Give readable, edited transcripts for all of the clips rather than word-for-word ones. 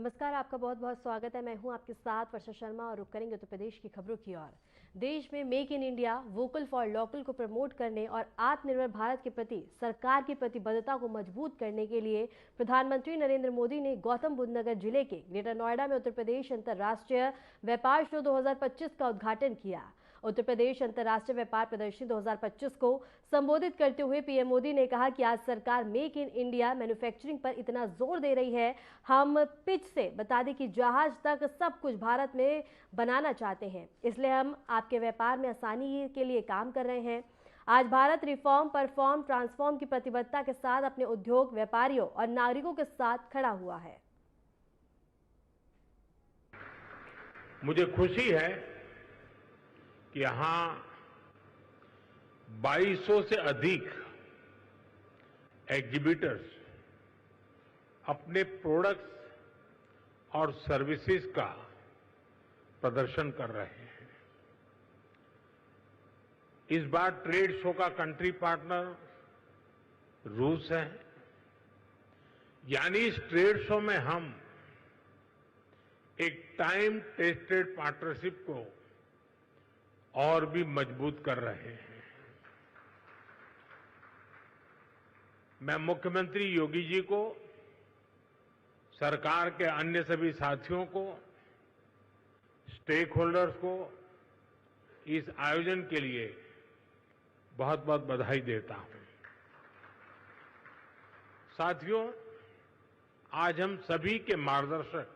नमस्कार, आपका बहुत बहुत स्वागत है। मैं हूं आपके साथ वर्षा शर्मा और रुक करेंगे उत्तर प्रदेश की खबरों की ओर। देश में make in India, vocal for local को प्रमोट करने और आत्मनिर्भर भारत के प्रति सरकार की प्रतिबद्धता को मजबूत करने के लिए प्रधानमंत्री नरेंद्र मोदी ने गौतम बुद्ध नगर जिले के ग्रेटर नोएडा में उत्तर प्रदेश अंतर्राष्ट्रीय व्यापार शो 2025 का उद्घाटन किया। उत्तर प्रदेश अंतर्राष्ट्रीय व्यापार प्रदर्शनी 2025 को संबोधित करते हुए पीएम मोदी ने कहा कि आज सरकार मेक इन इंडिया मैन्युफैक्चरिंग पर इतना जोर दे रही है। हम पिच से बता दें कि जहाज तक सब कुछ भारत में बनाना चाहते हैं, इसलिए हम आपके व्यापार में आसानी के लिए काम कर रहे हैं। आज भारत रिफॉर्म, परफॉर्म, ट्रांसफॉर्म की प्रतिबद्धता के साथ अपने उद्योग, व्यापारियों और नागरिकों के साथ खड़ा हुआ है। मुझे खुशी है कि यहां 2200 से अधिक एग्जीबिटर्स अपने प्रोडक्ट्स और सर्विसेज का प्रदर्शन कर रहे हैं। इस बार ट्रेड शो का कंट्री पार्टनर रूस है, यानी इस ट्रेड शो में हम एक टाइम टेस्टेड पार्टनरशिप को और भी मजबूत कर रहे हैं। मैं मुख्यमंत्री योगी जी को, सरकार के अन्य सभी साथियों को, स्टेक होल्डर्स को इस आयोजन के लिए बहुत बहुत बधाई देता हूं। साथियों, आज हम सभी के मार्गदर्शक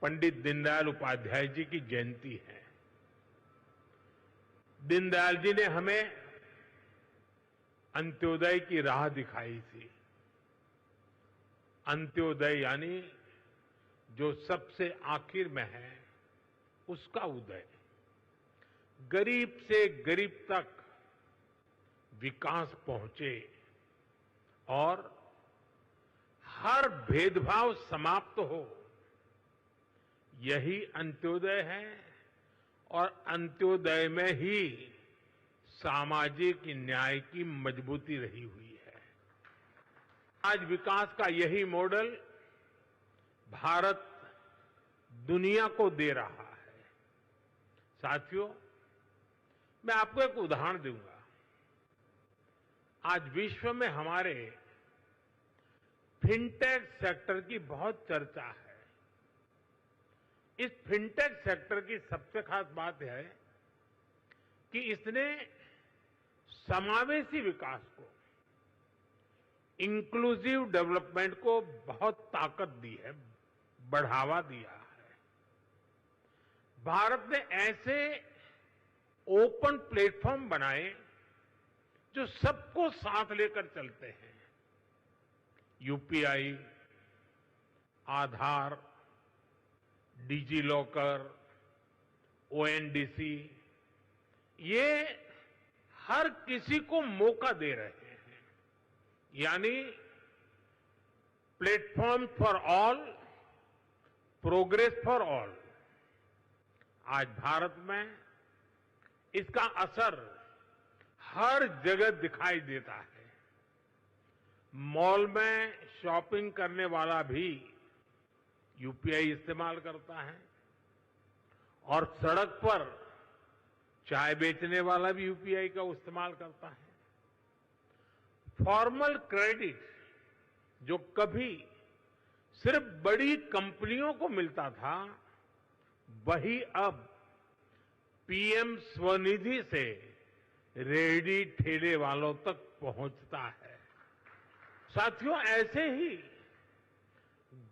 पंडित दीनदयाल उपाध्याय जी की जयंती है। दीनदयाल जी ने हमें अंत्योदय की राह दिखाई थी। अंत्योदय यानी जो सबसे आखिर में है उसका उदय, गरीब से गरीब तक विकास पहुंचे और हर भेदभाव समाप्त हो, यही अंत्योदय है। और अंत्योदय में ही सामाजिक न्याय की मजबूती रही हुई है। आज विकास का यही मॉडल भारत दुनिया को दे रहा है। साथियों, मैं आपको एक उदाहरण दूंगा। आज विश्व में हमारे फिनटेक सेक्टर की बहुत चर्चा है। इस फिनटेक सेक्टर की सबसे खास बात है कि इसने समावेशी विकास को, इंक्लूसिव डेवलपमेंट को बहुत ताकत दी है, बढ़ावा दिया है। भारत ने ऐसे ओपन प्लेटफॉर्म बनाए जो सबको साथ लेकर चलते हैं। यूपीआई, आधार, डिजी लॉकर, ओएनडीसी, ये हर किसी को मौका दे रहे हैं। यानी platform for all, progress for all. आज भारत में इसका असर हर जगह दिखाई देता है। मॉल में शॉपिंग करने वाला भी यूपीआई इस्तेमाल करता है और सड़क पर चाय बेचने वाला भी यूपीआई का इस्तेमाल करता है। फॉर्मल क्रेडिट जो कभी सिर्फ बड़ी कंपनियों को मिलता था, वही अब पीएम स्वनिधि से रेहड़ी ठेले वालों तक पहुंचता है। साथियों, ऐसे ही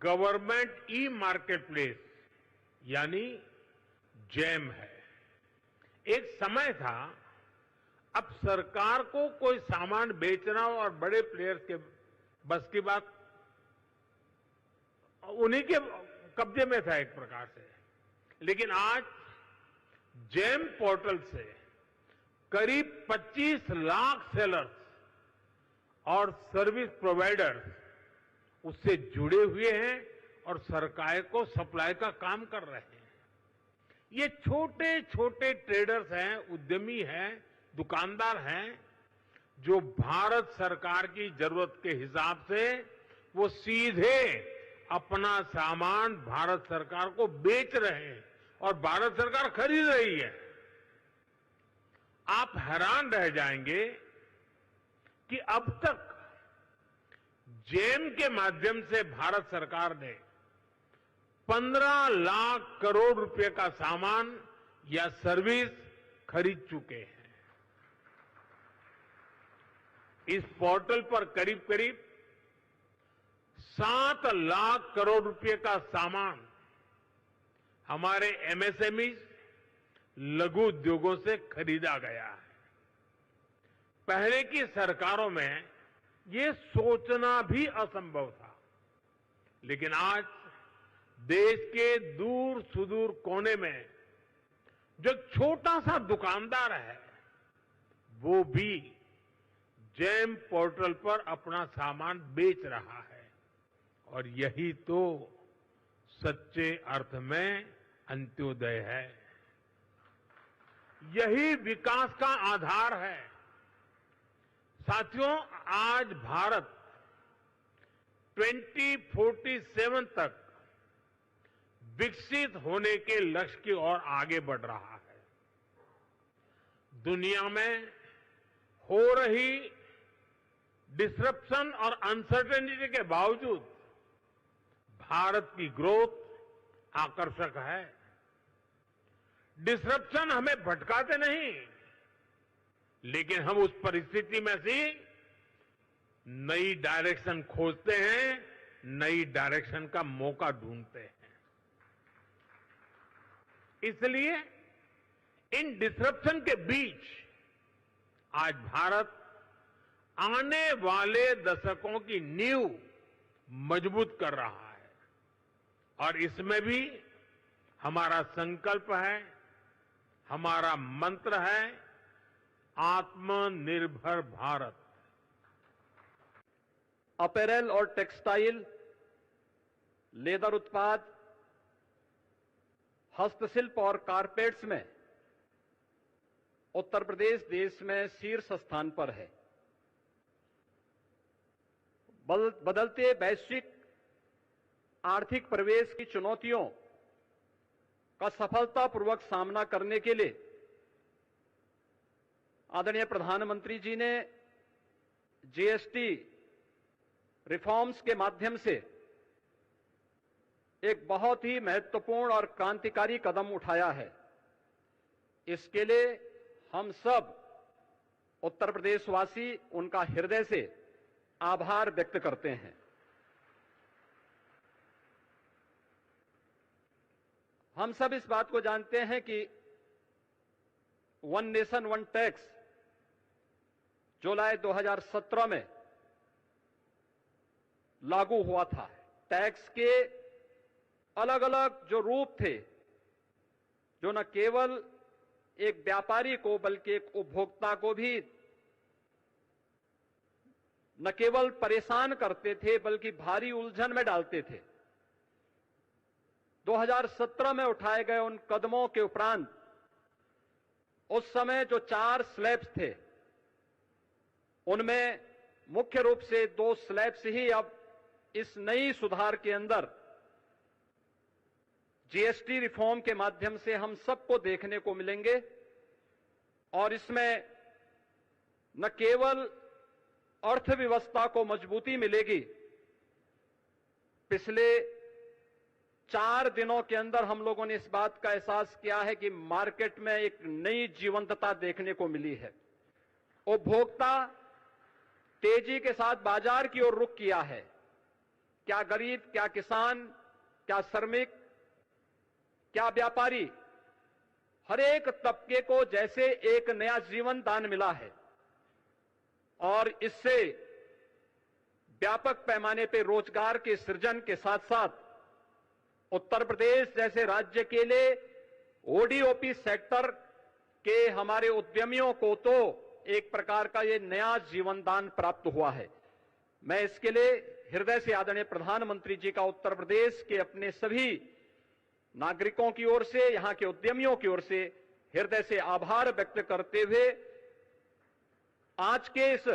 गवर्नमेंट ई मार्केट प्लेस यानी जैम है। एक समय था, अब सरकार को कोई सामान बेचना और बड़े प्लेयर्स के बस की बात, उन्हीं के कब्जे में था एक प्रकार से। लेकिन आज जैम पोर्टल से करीब 25 लाख सेलर्स और सर्विस प्रोवाइडर्स उससे जुड़े हुए हैं और सरकार को सप्लाई का काम कर रहे हैं। ये छोटे छोटे ट्रेडर्स हैं, उद्यमी हैं, दुकानदार हैं, जो भारत सरकार की जरूरत के हिसाब से वो सीधे अपना सामान भारत सरकार को बेच रहे हैं और भारत सरकार खरीद रही है। आप हैरान रह जाएंगे कि अब तक जेम के माध्यम से भारत सरकार ने 15 लाख करोड़ रुपए का सामान या सर्विस खरीद चुके हैं। इस पोर्टल पर करीब करीब 7 लाख करोड़ रुपए का सामान हमारे एमएसएमई लघु उद्योगों से खरीदा गया है। पहले की सरकारों में ये सोचना भी असंभव था, लेकिन आज देश के दूर सुदूर कोने में जो छोटा सा दुकानदार है वो भी जेम पोर्टल पर अपना सामान बेच रहा है और यही तो सच्चे अर्थ में अंत्योदय है। यही विकास का आधार है। साथियों, आज भारत 2047 तक विकसित होने के लक्ष्य की ओर आगे बढ़ रहा है। दुनिया में हो रही डिसरप्शन और अनसर्टेनिटी के बावजूद भारत की ग्रोथ आकर्षक है। डिसरप्शन हमें भटकाते नहीं, लेकिन हम उस परिस्थिति में से नई डायरेक्शन खोजते हैं, नई डायरेक्शन का मौका ढूंढते हैं। इसलिए इन डिसरप्शन के बीच आज भारत आने वाले दशकों की नींव मजबूत कर रहा है और इसमें भी हमारा संकल्प है, हमारा मंत्र है आत्मनिर्भर भारत। अपैरल और टेक्सटाइल, लेदर उत्पाद, हस्तशिल्प और कारपेट्स में उत्तर प्रदेश देश में शीर्ष स्थान पर है। बदलते वैश्विक आर्थिक परिवेश की चुनौतियों का सफलतापूर्वक सामना करने के लिए आदरणीय प्रधानमंत्री जी ने जीएसटी रिफॉर्म्स के माध्यम से एक बहुत ही महत्वपूर्ण और क्रांतिकारी कदम उठाया है। इसके लिए हम सब उत्तर प्रदेशवासी उनका हृदय से आभार व्यक्त करते हैं। हम सब इस बात को जानते हैं कि वन नेशन वन टैक्स जुलाई 2017 में लागू हुआ था। टैक्स के अलग अलग जो रूप थे, जो न केवल एक व्यापारी को बल्कि एक उपभोक्ता को भी न केवल परेशान करते थे बल्कि भारी उलझन में डालते थे। 2017 में उठाए गए उन कदमों के उपरांत उस समय जो 4 स्लैब्स थे, उनमें मुख्य रूप से 2 स्लैब्स ही अब इस नई सुधार के अंदर जीएसटी रिफॉर्म के माध्यम से हम सबको देखने को मिलेंगे। और इसमें न केवल अर्थव्यवस्था को मजबूती मिलेगी, पिछले 4 दिनों के अंदर हम लोगों ने इस बात का एहसास किया है कि मार्केट में एक नई जीवंतता देखने को मिली है। उपभोक्ता तेजी के साथ बाजार की ओर रुख किया है। क्या गरीब, क्या किसान, क्या श्रमिक, क्या व्यापारी, हर एक तबके को जैसे एक नया जीवन दान मिला है और इससे व्यापक पैमाने पर रोजगार के सृजन के साथ साथ उत्तर प्रदेश जैसे राज्य के लिए ओडीओपी सेक्टर के हमारे उद्यमियों को तो एक प्रकार का ये नया जीवन दान प्राप्त हुआ है। मैं इसके लिए हृदय से आदरणीय प्रधानमंत्री जी का उत्तर प्रदेश के अपने सभी नागरिकों की ओर से, यहां के उद्यमियों की ओर से हृदय से आभार व्यक्त करते हुए आज के इस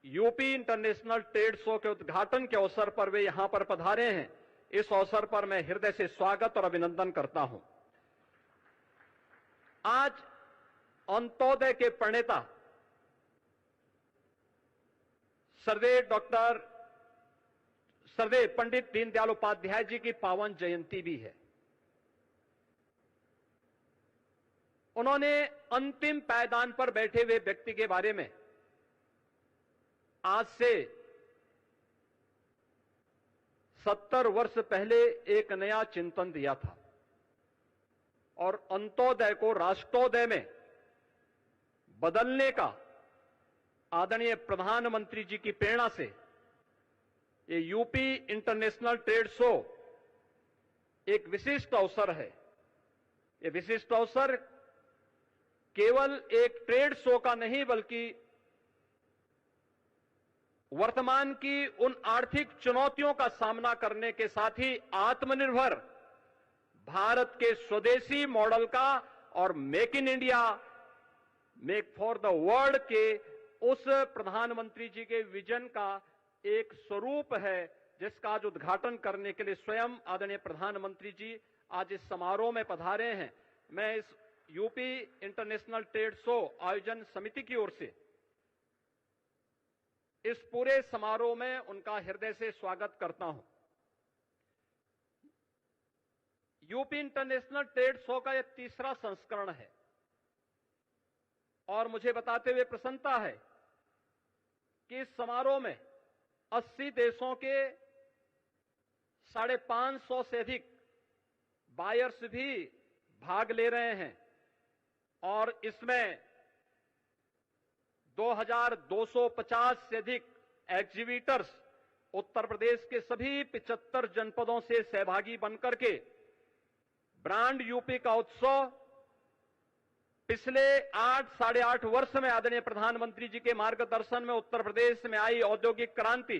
यूपी इंटरनेशनल ट्रेड शो के उद्घाटन के अवसर पर वे यहां पर पधारे हैं। इस अवसर पर मैं हृदय से स्वागत और अभिनंदन करता हूं। आज अंत्योदय के प्रणेता सरदेव पंडित दीनदयाल उपाध्याय जी की पावन जयंती भी है। उन्होंने अंतिम पायदान पर बैठे हुए व्यक्ति के बारे में आज से 70 वर्ष पहले एक नया चिंतन दिया था और अंत्योदय को राष्ट्रोदय में बदलने का आदरणीय प्रधानमंत्री जी की प्रेरणा से ये यूपी इंटरनेशनल ट्रेड शो एक विशिष्ट अवसर है। ये विशिष्ट अवसर केवल एक ट्रेड शो का नहीं बल्कि वर्तमान की उन आर्थिक चुनौतियों का सामना करने के साथ ही आत्मनिर्भर भारत के स्वदेशी मॉडल का और make in India, make for the world के उस प्रधानमंत्री जी के विजन का एक स्वरूप है, जिसका आज उद्घाटन करने के लिए स्वयं आदरणीय प्रधानमंत्री जी आज इस समारोह में पधारे हैं। मैं इस यूपी इंटरनेशनल ट्रेड शो आयोजन समिति की ओर से इस पूरे समारोह में उनका हृदय से स्वागत करता हूं। यूपी इंटरनेशनल ट्रेड शो का यह तीसरा संस्करण है और मुझे बताते हुए प्रसन्नता है कि इस समारोह में 80 देशों के 550 से अधिक बायर्स भी भाग ले रहे हैं और इसमें 2250 से अधिक एग्जीबिटर्स उत्तर प्रदेश के सभी 75 जनपदों से सहभागी बनकर के ब्रांड यूपी का उत्सव पिछले 8-8.5 वर्ष में आदरणीय प्रधानमंत्री जी के मार्गदर्शन में उत्तर प्रदेश में आई औद्योगिक क्रांति,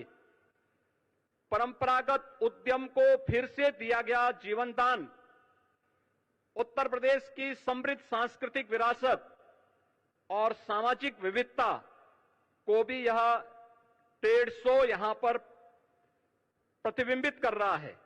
परंपरागत उद्यम को फिर से दिया गया जीवन दान, उत्तर प्रदेश की समृद्ध सांस्कृतिक विरासत और सामाजिक विविधता को भी यह ट्रेड शो यहां पर प्रतिबिंबित कर रहा है।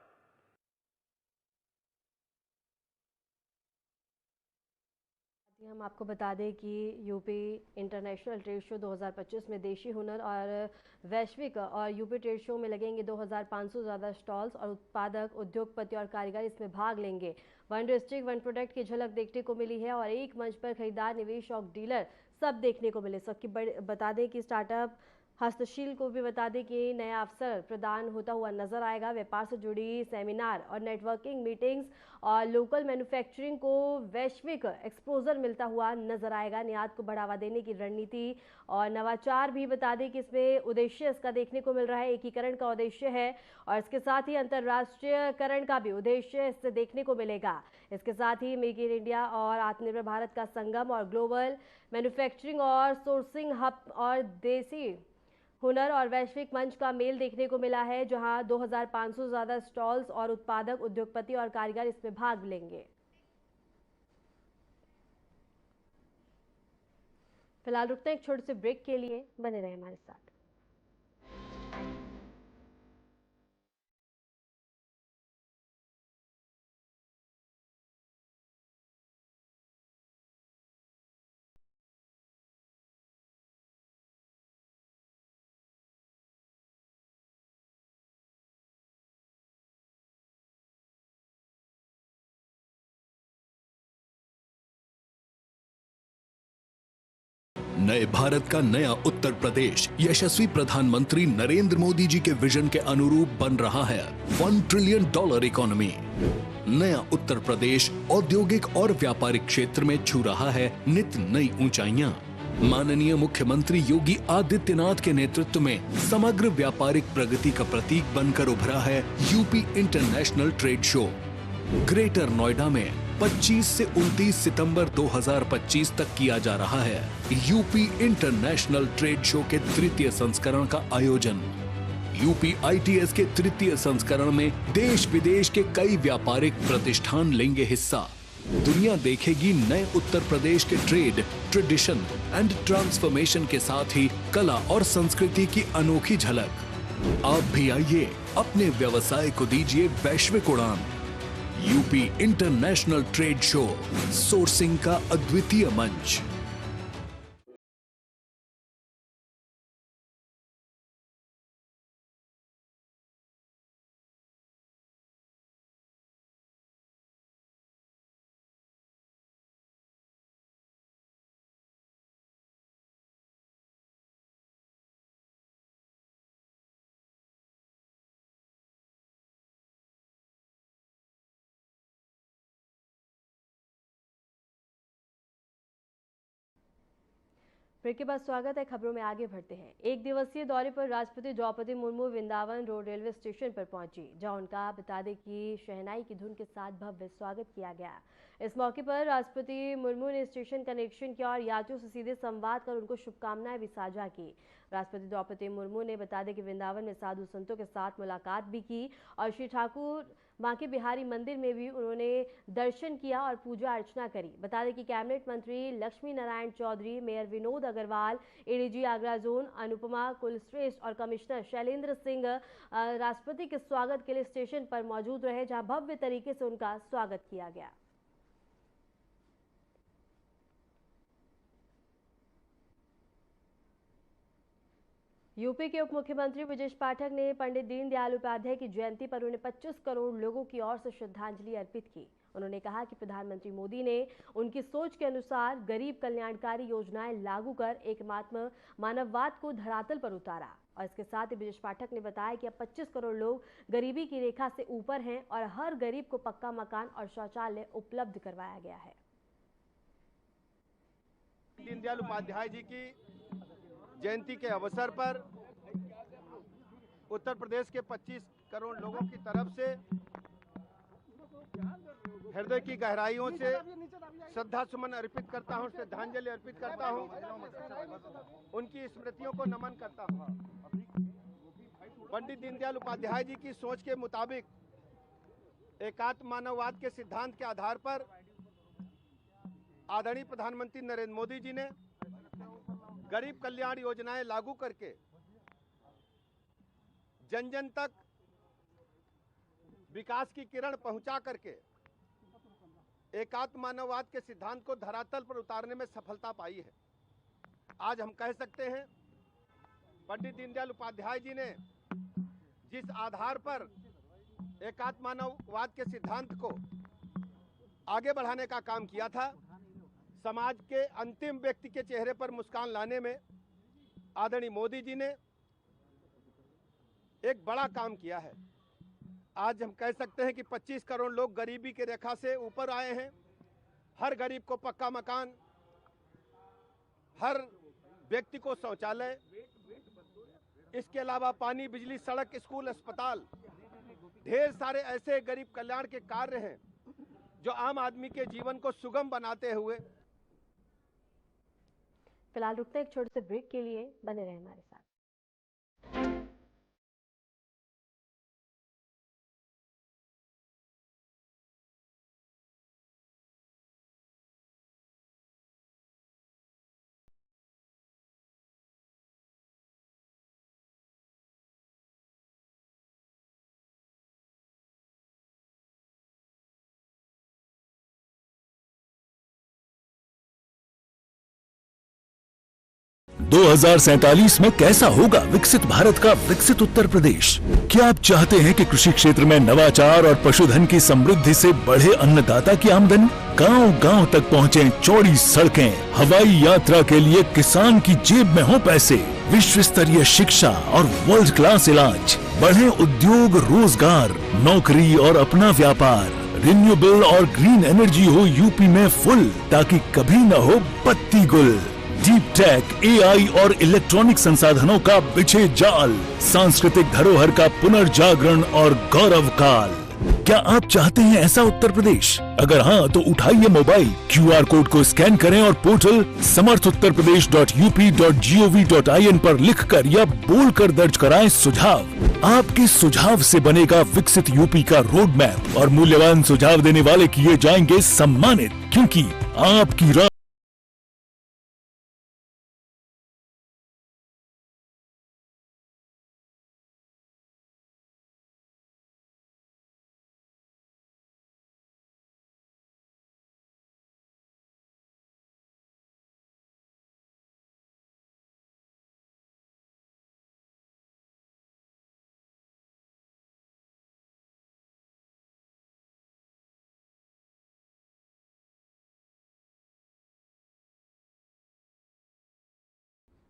हम आपको बता दें कि यूपी इंटरनेशनल ट्रेड शो 2025 में देशी हुनर और वैश्विक और यूपी ट्रेड शो में लगेंगे 2500 ज़्यादा स्टॉल्स और उत्पादक, उद्योगपति और कारीगर इसमें भाग लेंगे। वन डिस्ट्रिक्ट वन प्रोडक्ट की झलक देखने को मिली है और एक मंच पर खरीदार, निवेश और डीलर सब देखने को मिले। सबकी बता दें कि स्टार्टअप हस्तशिल्प को भी बता दें कि नया अवसर प्रदान होता हुआ नजर आएगा। व्यापार से जुड़ी सेमिनार और नेटवर्किंग मीटिंग्स और लोकल मैन्युफैक्चरिंग को वैश्विक एक्सपोजर मिलता हुआ नजर आएगा। निर्यात को बढ़ावा देने की रणनीति और नवाचार भी बता दें कि इसमें उद्देश्य इसका देखने को मिल रहा है। एकीकरण का उद्देश्य है और इसके साथ ही अंतर्राष्ट्रीयकरण का भी उद्देश्य इससे देखने को मिलेगा। इसके साथ ही मेक इन इंडिया और आत्मनिर्भर भारत का संगम और ग्लोबल मैन्युफैक्चरिंग और सोर्सिंग हब और देसी हुनर और वैश्विक मंच का मेल देखने को मिला है, जहां 2500 ज़्यादा स्टॉल्स और उत्पादक, उद्योगपति और कारीगर इसमें भाग लेंगे। फिलहाल रुकते हैं एक छोटे से ब्रेक के लिए, बने रहें हमारे साथ। नए भारत का नया उत्तर प्रदेश यशस्वी प्रधानमंत्री नरेंद्र मोदी जी के विजन के अनुरूप बन रहा है। $1 ट्रिलियन इकोनॉमी। नया उत्तर प्रदेश औद्योगिक और व्यापारिक क्षेत्र में छू रहा है नित नई ऊंचाइयां। माननीय मुख्यमंत्री योगी आदित्यनाथ के नेतृत्व में समग्र व्यापारिक प्रगति का प्रतीक बनकर उभरा है UP international trade show. Greater Noida में 25 से 29 सितंबर 2025 तक किया जा रहा है यूपी इंटरनेशनल ट्रेड शो के तृतीय संस्करण का आयोजन। यूपी ITS के तृतीय संस्करण में देश विदेश के कई व्यापारिक प्रतिष्ठान लेंगे हिस्सा। दुनिया देखेगी नए उत्तर प्रदेश के ट्रेड, ट्रेडिशन एंड ट्रांसफॉर्मेशन के साथ ही कला और संस्कृति की अनोखी झलक। आप भी आइए, अपने व्यवसाय को दीजिए वैश्विक उड़ान। UP international trade show, sourcing का अद्वितीय मंच। ब्रेक के बाद स्वागत है। खबरों में आगे बढ़ते हैं। एक दिवसीय दौरे पर राष्ट्रपति Droupadi Murmu Vrindavan road railway station पर पहुंची, जहां उनका बता दें कि शहनाई की धुन के साथ भव्य स्वागत किया गया। इस मौके पर राष्ट्रपति मुर्मू ने स्टेशन का निरीक्षण किया और यात्रियों से सीधे संवाद कर उनको शुभकामनाएं भी साझा की। राष्ट्रपति द्रौपदी मुर्मू ने बता दें कि वृंदावन में साधु संतों के साथ मुलाकात भी की और श्री ठाकुर बांके बिहारी मंदिर में भी उन्होंने दर्शन किया और पूजा अर्चना करी। बता दें कि कैबिनेट मंत्री Laxmi Narayan Chaudhary, mayor Vinod Agarwal, ADG Agra zone Anupama Kulshreshtha और कमिश्नर शैलेंद्र सिंह राष्ट्रपति के स्वागत के लिए स्टेशन पर मौजूद रहे, जहां भव्य तरीके से उनका स्वागत किया गया। यूपी के उप मुख्यमंत्री ब्रजेश पाठक ने पंडित दीनदयाल उपाध्याय की जयंती पर उन्हें 25 करोड़ लोगों की ओर से श्रद्धांजलि अर्पित की। उन्होंने कहा कि प्रधानमंत्री मोदी ने उनकी सोच के अनुसार गरीब कल्याणकारी योजनाएं लागू कर एकमात्र मानववाद को धरातल पर उतारा। और इसके साथ ही ब्रजेश पाठक ने बताया कि अब 25 करोड़ लोग गरीबी की रेखा से ऊपर हैं और हर गरीब को पक्का मकान और शौचालय उपलब्ध करवाया गया है। दीनदयाल उपाध्याय जी की जयंती के अवसर पर उत्तर प्रदेश के 25 करोड़ लोगों की तरफ से हृदय की गहराइयों से श्रद्धा सुमन अर्पित करता हूं, श्रद्धांजलि अर्पित करता हूं, उनकी स्मृतियों को नमन करता हूं। पंडित दीनदयाल उपाध्याय जी की सोच के मुताबिक एकात्म मानववाद के सिद्धांत के आधार पर आदरणीय प्रधानमंत्री नरेंद्र मोदी जी ने गरीब कल्याण योजनाएं लागू करके जन जन तक विकास की किरण पहुंचा करके एकात्म मानववाद के सिद्धांत को धरातल पर उतारने में सफलता पाई है। आज हम कह सकते हैं पंडित दीनदयाल उपाध्याय जी ने जिस आधार पर एकात्म मानववाद के सिद्धांत को आगे बढ़ाने का काम किया था, समाज के अंतिम व्यक्ति के चेहरे पर मुस्कान लाने में आदरणीय मोदी जी ने एक बड़ा काम किया है। आज हम कह सकते हैं कि 25 करोड़ लोग गरीबी की रेखा से ऊपर आए हैं। हर गरीब को पक्का मकान, हर व्यक्ति को शौचालय, इसके अलावा पानी, बिजली, सड़क, स्कूल, अस्पताल, ढेर सारे ऐसे गरीब कल्याण के कार्य हैं जो आम आदमी के जीवन को सुगम बनाते हुए। फिलहाल रुकते हैं एक छोटे से ब्रेक के लिए, बने रहें हमारे साथ। दो 2047 में कैसा होगा विकसित भारत का विकसित उत्तर प्रदेश? क्या आप चाहते हैं कि कृषि क्षेत्र में नवाचार और पशुधन की समृद्धि से बढ़े अन्नदाता की आमदनी, गांव-गांव तक पहुंचे चौड़ी सड़कें, हवाई यात्रा के लिए किसान की जेब में हो पैसे, विश्व स्तरीय शिक्षा और वर्ल्ड क्लास इलाज, बढ़े उद्योग, रोजगार, नौकरी और अपना व्यापार, रिन्यूएबल और ग्रीन एनर्जी हो यूपी में फुल, ताकि कभी न हो बत्ती गुल। डीप टेक, एआई और इलेक्ट्रॉनिक संसाधनों का बिछे जाल, सांस्कृतिक धरोहर का पुनर्जागरण और गौरव काल। क्या आप चाहते हैं ऐसा उत्तर प्रदेश? अगर हाँ तो उठाइए मोबाइल, क्यूआर कोड को स्कैन करें और पोर्टल samarthuttarpradesh.up.gov.in पर लिखकर या बोलकर दर्ज कराएं सुझाव। आपके सुझाव से बनेगा विकसित यूपी का रोड मैप और मूल्यवान सुझाव देने वाले किए जाएंगे सम्मानित, क्योंकि आपकी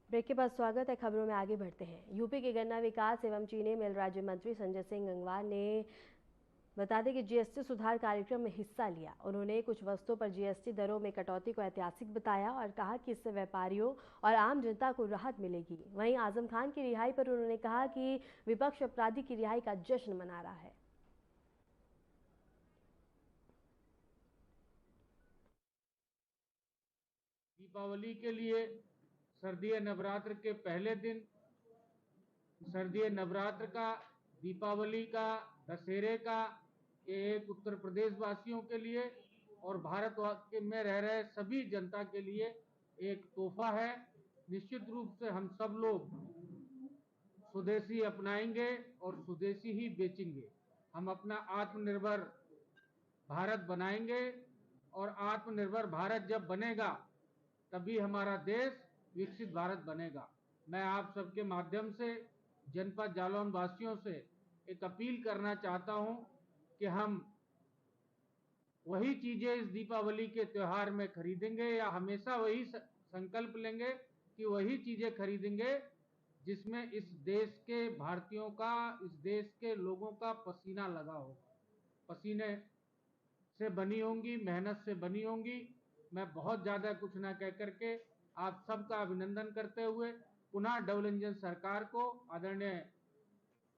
ब्रेक के बाद स्वागत है। खबरों में आगे बढ़ते हैं। यूपी के गन्ना विकास एवं चीनी मिल राज्य मंत्री संजय सिंह गंगवार ने बता दें कि जीएसटी सुधार कार्यक्रम में हिस्सा लिया। उन्होंने कुछ वस्तुओं पर जीएसटी दरों में कटौती को ऐतिहासिक बताया और कहा कि इससे व्यापारियों और आम जनता को राहत मिलेगी। वहीं आजम खान की रिहाई पर उन्होंने कहा कि विपक्ष अपराधी की रिहाई का जश्न मना रहा है। दीपावली के लिए सर्दीय नवरात्र के पहले दिन, सर्दीय नवरात्र का, दीपावली का, दशहरे का, ये एक उत्तर प्रदेश वासियों के लिए और भारत में रह रहे सभी जनता के लिए एक तोहफा है। निश्चित रूप से हम सब लोग स्वदेशी अपनाएंगे और स्वदेशी ही बेचेंगे। हम अपना आत्मनिर्भर भारत बनाएंगे और आत्मनिर्भर भारत जब बनेगा तभी हमारा देश विकसित भारत बनेगा। मैं आप सबके माध्यम से जनपद जालौन वासियों से एक अपील करना चाहता हूं कि हम वही चीजें इस दीपावली के त्योहार में खरीदेंगे या हमेशा वही संकल्प लेंगे कि वही चीजें खरीदेंगे जिसमें इस देश के भारतीयों का, इस देश के लोगों का पसीना लगा हो, पसीने से बनी होंगी, मेहनत से बनी होंगी। मैं बहुत ज्यादा कुछ ना कह करके आप सबका अभिनंदन करते हुए पुनः डबल इंजन सरकार को, आदरणीय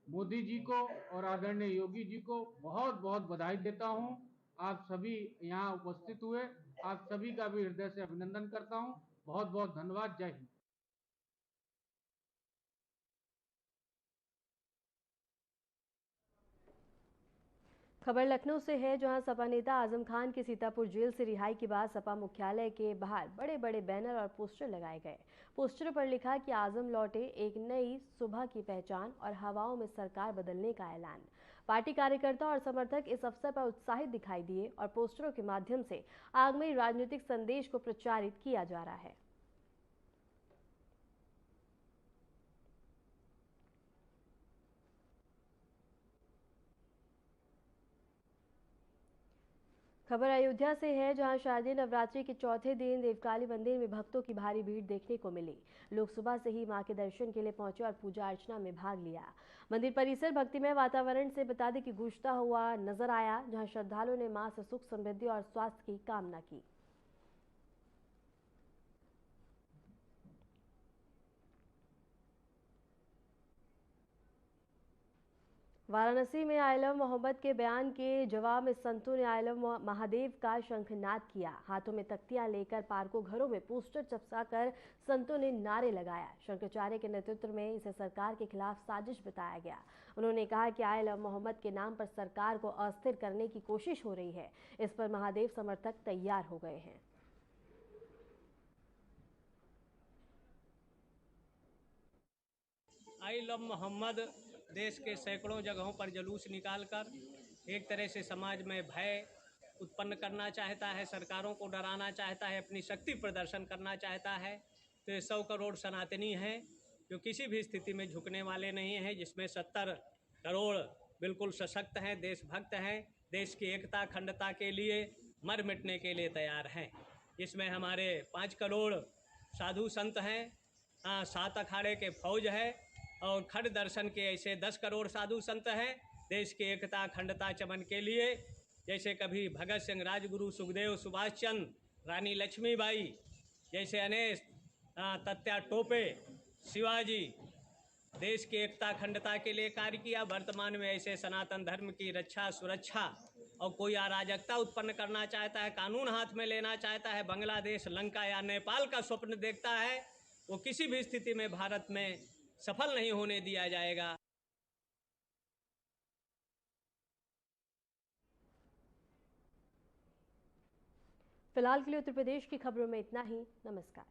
मोदी जी को और आदरणीय योगी जी को बहुत बहुत बधाई देता हूं। आप सभी यहाँ उपस्थित हुए, आप सभी का भी हृदय से अभिनंदन करता हूं। बहुत बहुत धन्यवाद। जय हिंद। खबर लखनऊ से है, जहां सपा नेता आजम खान की सीतापुर जेल से रिहाई के बाद सपा मुख्यालय के बाहर बड़े बड़े बैनर और पोस्टर लगाए गए। पोस्टरों पर लिखा कि आजम लौटे, एक नई सुबह की पहचान और हवाओं में सरकार बदलने का ऐलान। पार्टी कार्यकर्ता और समर्थक इस अवसर पर उत्साहित दिखाई दिए और पोस्टरों के माध्यम से आगमी राजनीतिक संदेश को प्रचारित किया जा रहा है। खबर अयोध्या से है, जहां शारदीय नवरात्रि के चौथे दिन देवकाली मंदिर में भक्तों की भारी भीड़ देखने को मिली। लोग सुबह से ही मां के दर्शन के लिए पहुंचे और पूजा अर्चना में भाग लिया। मंदिर परिसर भक्तिमय वातावरण से बता दें कि गूंजता हुआ नजर आया, जहां श्रद्धालुओं ने मां से सुख समृद्धि और स्वास्थ्य की कामना की। वाराणसी में आई लव मोहम्मद के बयान के जवाब में संतों ने आई लव महादेव का शंखनाद किया। हाथों में तख्तियां लेकर पार्कों, घरों में पोस्टर चिपकाकर संतों ने नारे लगाया। शंकराचार्य के नेतृत्व में इसे सरकार के खिलाफ साजिश बताया गया। उन्होंने कहा कि आई लव मोहम्मद के नाम पर सरकार को अस्थिर करने की कोशिश हो रही है। इस पर महादेव समर्थक तैयार हो गए हैं। आई लव मोहम्मद देश के सैकड़ों जगहों पर जुलूस निकालकर एक तरह से समाज में भय उत्पन्न करना चाहता है, सरकारों को डराना चाहता है, अपनी शक्ति प्रदर्शन करना चाहता है। तो ये 100 करोड़ सनातनी हैं जो किसी भी स्थिति में झुकने वाले नहीं हैं, जिसमें 70 करोड़ बिल्कुल सशक्त हैं, देशभक्त हैं, देश की एकता अखंडता के लिए मर मिटने के लिए तैयार हैं। इसमें हमारे 5 करोड़ साधु संत हैं, 7 अखाड़े के फौज है और खड़ दर्शन के ऐसे 10 करोड़ साधु संत हैं देश की एकता अखंडता चमन के लिए। जैसे कभी भगत सिंह, राजगुरु, सुखदेव, सुभाष चंद्र, रानी लक्ष्मीबाई जैसे अनेक तत्या टोपे, शिवाजी देश की एकता अखंडता के लिए कार्य किया। वर्तमान में ऐसे सनातन धर्म की रक्षा सुरक्षा और कोई अराजकता उत्पन्न करना चाहता है, कानून हाथ में लेना चाहता है, बांग्लादेश, लंका या नेपाल का स्वप्न देखता है, वो किसी भी स्थिति में भारत में सफल नहीं होने दिया जाएगा। फिलहाल के लिए उत्तर प्रदेश की खबरों में इतना ही। नमस्कार।